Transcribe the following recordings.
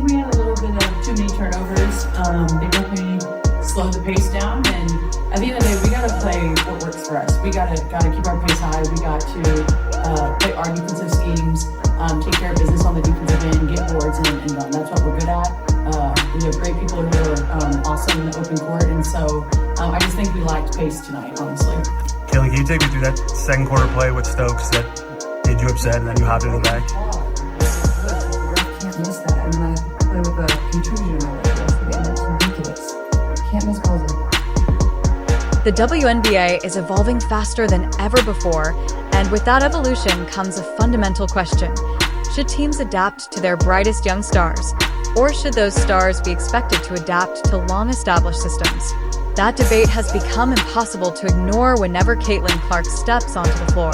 think we had a little bit of too many turnovers. They definitely slowed the pace down, and at the end of the day, we got to play what works for us. We got to keep our pace high. We got to play our defensive schemes, take care of business on the defensive end, get boards, and run. That's what we're good at. We have great people who are awesome in the open court, and so I just think we lacked pace tonight, honestly. Kaylee, can you take me through that second quarter play with Stokes that made you upset, and then you hopped into the back? Can't miss that, and then I play with a contusion in my leg the rest of the game. It's ridiculous. Can't miss calls. The WNBA is evolving faster than ever before, and with that evolution comes a fundamental question. Should teams adapt to their brightest young stars, or should those stars be expected to adapt to long-established systems? That debate has become impossible to ignore whenever Caitlin Clark steps onto the floor.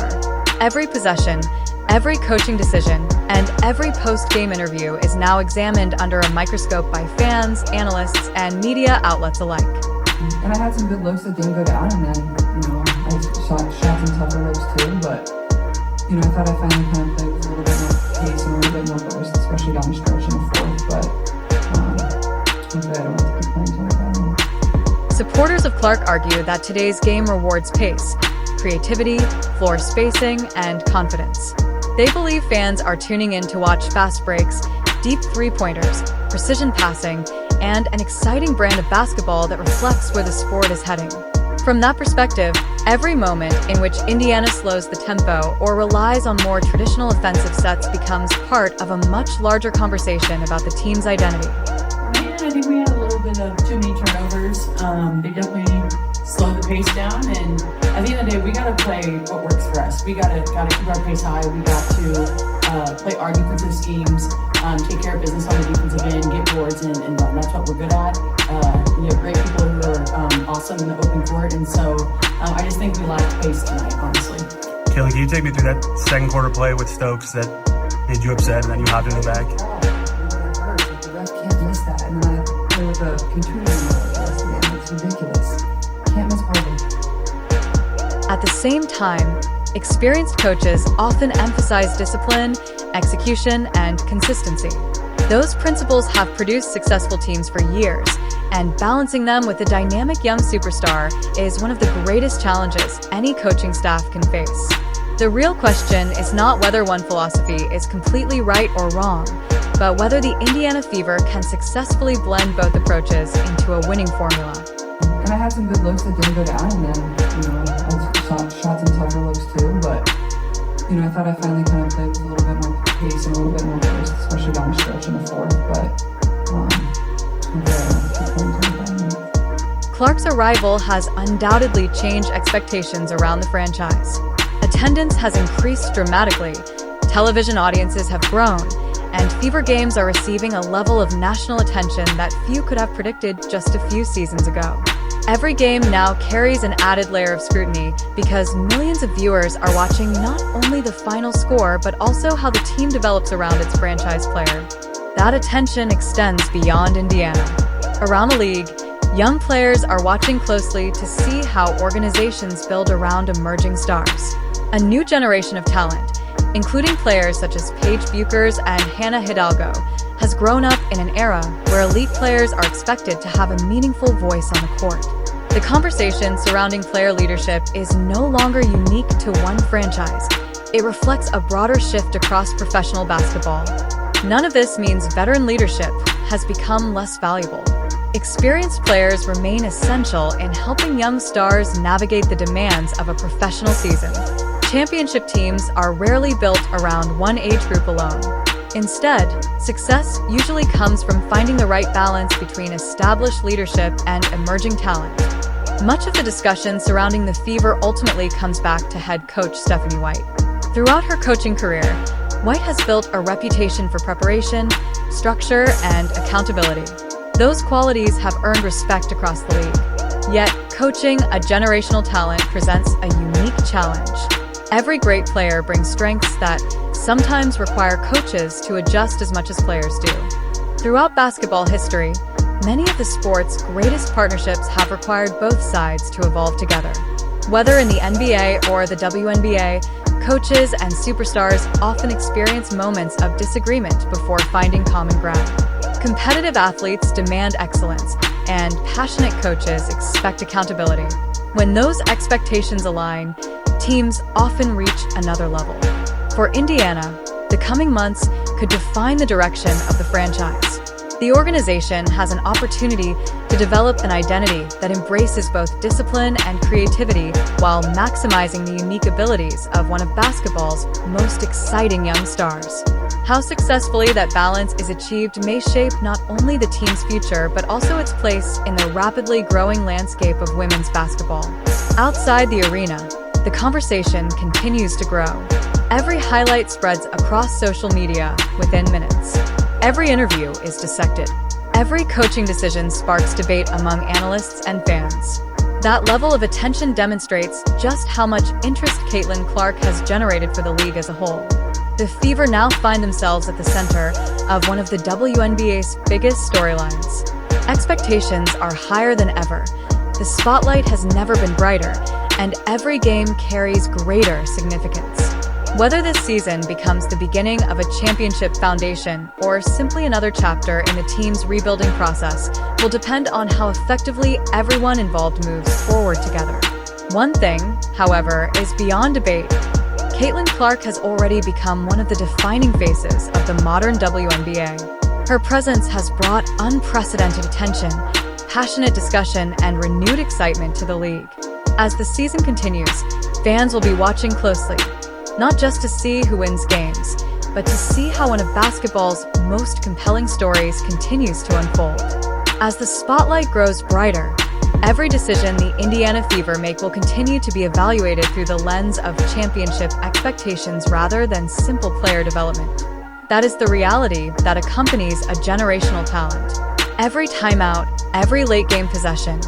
Every possession, every coaching decision, and every post-game interview is now examined under a microscope by fans, analysts, and media outlets alike. And I had some good looks that didn't go down, and then, I shot some tougher looks too, but, I thought I finally kind of played with a little bit more pace and a little bit more burst, especially down the stretch in the fourth, but hopefully I don't have to keep playing until I got. Supporters of Clark argue that today's game rewards pace, creativity, floor spacing, and confidence. They believe fans are tuning in to watch fast breaks, deep three-pointers, precision passing, and an exciting brand of basketball that reflects where the sport is heading. From that perspective, every moment in which Indiana slows the tempo or relies on more traditional offensive sets becomes part of a much larger conversation about the team's identity. Man, I think we had a little bit of too many turnovers. They definitely slowed the pace down, and at the end of the day, we got to play what works for us. We got to keep our pace high. We got to play our defensive schemes, take care of business on the defensive end, get boards, and run. That's what we're good at. We have great people who are awesome in the open court, and so I just think we lacked pace tonight, honestly. Kaylee, can you take me through that second quarter play with Stokes that made you upset, and then you hopped into the back? The ref can't miss that, and then I play with a contusion in my leg the rest of the game. It's ridiculous. Can't miss calls. At the same time, experienced coaches often emphasize discipline, execution, and consistency. Those principles have produced successful teams for years, and balancing them with a dynamic young superstar is one of the greatest challenges any coaching staff can face. The real question is not whether one philosophy is completely right or wrong, but whether the Indiana Fever can successfully blend both approaches into a winning formula. And I had some good looks that didn't go down, and then, I shot some tougher looks too, but, I thought I finally kind of played with a little bit more pace and a little bit more burst, especially down the stretch in the fourth, but hopefully I don't have to keep playing until I got. Clark's arrival has undoubtedly changed expectations around the franchise. Attendance has increased dramatically, television audiences have grown, and Fever games are receiving a level of national attention that few could have predicted just a few seasons ago. Every game now carries an added layer of scrutiny because millions of viewers are watching not only the final score but also how the team develops around its franchise player. That attention extends beyond Indiana. Around the league, young players are watching closely to see how organizations build around emerging stars. A new generation of talent, including players such as Paige Buchers and Hannah Hidalgo, has grown up in an era where elite players are expected to have a meaningful voice on the court. The conversation surrounding player leadership is no longer unique to one franchise. It reflects a broader shift across professional basketball. None of this means veteran leadership has become less valuable. Experienced players remain essential in helping young stars navigate the demands of a professional season. Championship teams are rarely built around one age group alone. Instead, success usually comes from finding the right balance between established leadership and emerging talent. Much of the discussion surrounding the Fever ultimately comes back to head coach Stephanie White. Throughout her coaching career, White has built a reputation for preparation, structure, and accountability. Those qualities have earned respect across the league. Yet, coaching a generational talent presents a unique challenge. Every great player brings strengths that sometimes require coaches to adjust as much as players do. Throughout basketball history, many of the sport's greatest partnerships have required both sides to evolve together. Whether in the NBA or the WNBA, coaches and superstars often experience moments of disagreement before finding common ground. Competitive athletes demand excellence, and passionate coaches expect accountability. When those expectations align, teams often reach another level. For Indiana, the coming months could define the direction of the franchise. The organization has an opportunity to develop an identity that embraces both discipline and creativity while maximizing the unique abilities of one of basketball's most exciting young stars. How successfully that balance is achieved may shape not only the team's future but also its place in the rapidly growing landscape of women's basketball. Outside the arena, the conversation continues to grow. Every highlight spreads across social media within minutes. Every interview is dissected. Every coaching decision sparks debate among analysts and fans. That level of attention demonstrates just how much interest Caitlin Clark has generated for the league as a whole. The Fever now find themselves at the center of one of the WNBA's biggest storylines. Expectations are higher than ever. The spotlight has never been brighter, and every game carries greater significance. Whether this season becomes the beginning of a championship foundation or simply another chapter in the team's rebuilding process will depend on how effectively everyone involved moves forward together. One thing, however, is beyond debate. Caitlin Clark has already become one of the defining faces of the modern WNBA. Her presence has brought unprecedented attention, passionate discussion, and renewed excitement to the league. As the season continues, fans will be watching closely, not just to see who wins games, but to see how one of basketball's most compelling stories continues to unfold. As the spotlight grows brighter, every decision the Indiana Fever make will continue to be evaluated through the lens of championship expectations rather than simple player development. That is the reality that accompanies a generational talent. Every timeout, every late-game possession,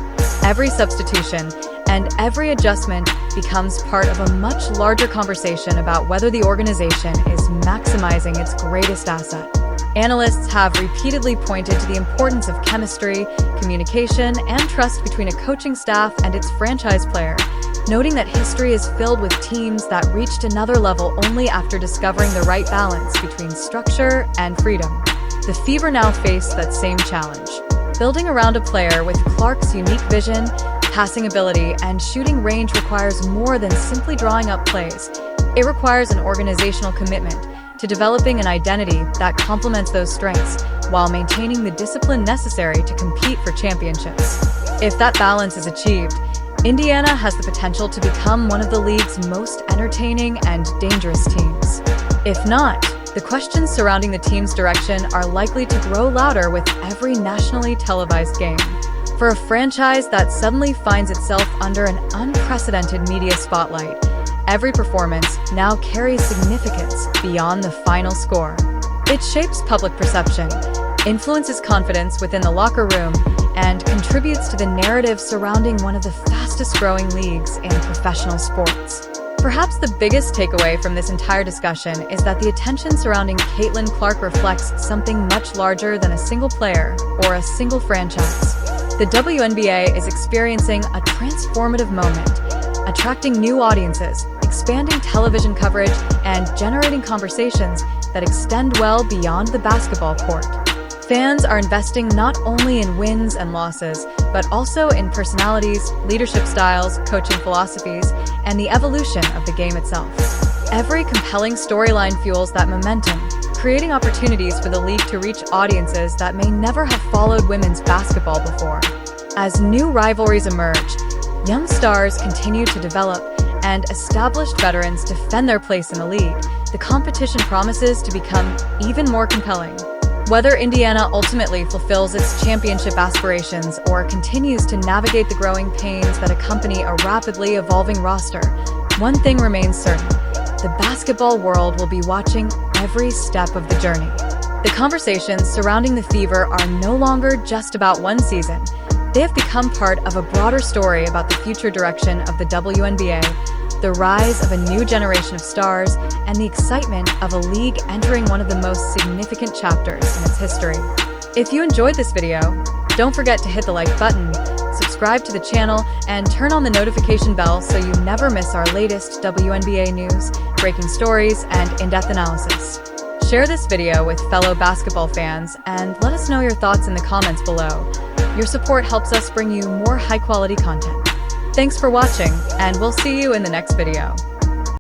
every substitution, and every adjustment becomes part of a much larger conversation about whether the organization is maximizing its greatest asset. Analysts have repeatedly pointed to the importance of chemistry, communication, and trust between a coaching staff and its franchise player, noting that history is filled with teams that reached another level only after discovering the right balance between structure and freedom. The Fever now face that same challenge. Building around a player with Clark's unique vision, passing ability, and shooting range requires more than simply drawing up plays. It requires an organizational commitment to developing an identity that complements those strengths while maintaining the discipline necessary to compete for championships. If that balance is achieved, Indiana has the potential to become one of the league's most entertaining and dangerous teams. If not, the questions surrounding the team's direction are likely to grow louder with every nationally televised game. For a franchise that suddenly finds itself under an unprecedented media spotlight, every performance now carries significance beyond the final score. It shapes public perception, influences confidence within the locker room, and contributes to the narrative surrounding one of the fastest-growing leagues in professional sports. Perhaps the biggest takeaway from this entire discussion is that the attention surrounding Caitlin Clark reflects something much larger than a single player or a single franchise. The WNBA is experiencing a transformative moment, attracting new audiences, expanding television coverage, and generating conversations that extend well beyond the basketball court. Fans are investing not only in wins and losses, but also in personalities, leadership styles, coaching philosophies, and the evolution of the game itself. Every compelling storyline fuels that momentum, creating opportunities for the league to reach audiences that may never have followed women's basketball before. As new rivalries emerge, young stars continue to develop, and established veterans defend their place in the league, the competition promises to become even more compelling. Whether Indiana ultimately fulfills its championship aspirations or continues to navigate the growing pains that accompany a rapidly evolving roster, one thing remains certain: the basketball world will be watching every step of the journey. The conversations surrounding the Fever are no longer just about one season. They have become part of a broader story about the future direction of the WNBA, the rise of a new generation of stars, and the excitement of a league entering one of the most significant chapters in its history. If you enjoyed this video, don't forget to hit the like button, subscribe to the channel, and turn on the notification bell so you never miss our latest WNBA news, breaking stories, and in-depth analysis. Share this video with fellow basketball fans and let us know your thoughts in the comments below. Your support helps us bring you more high-quality content. Thanks for watching, and we'll see you in the next video.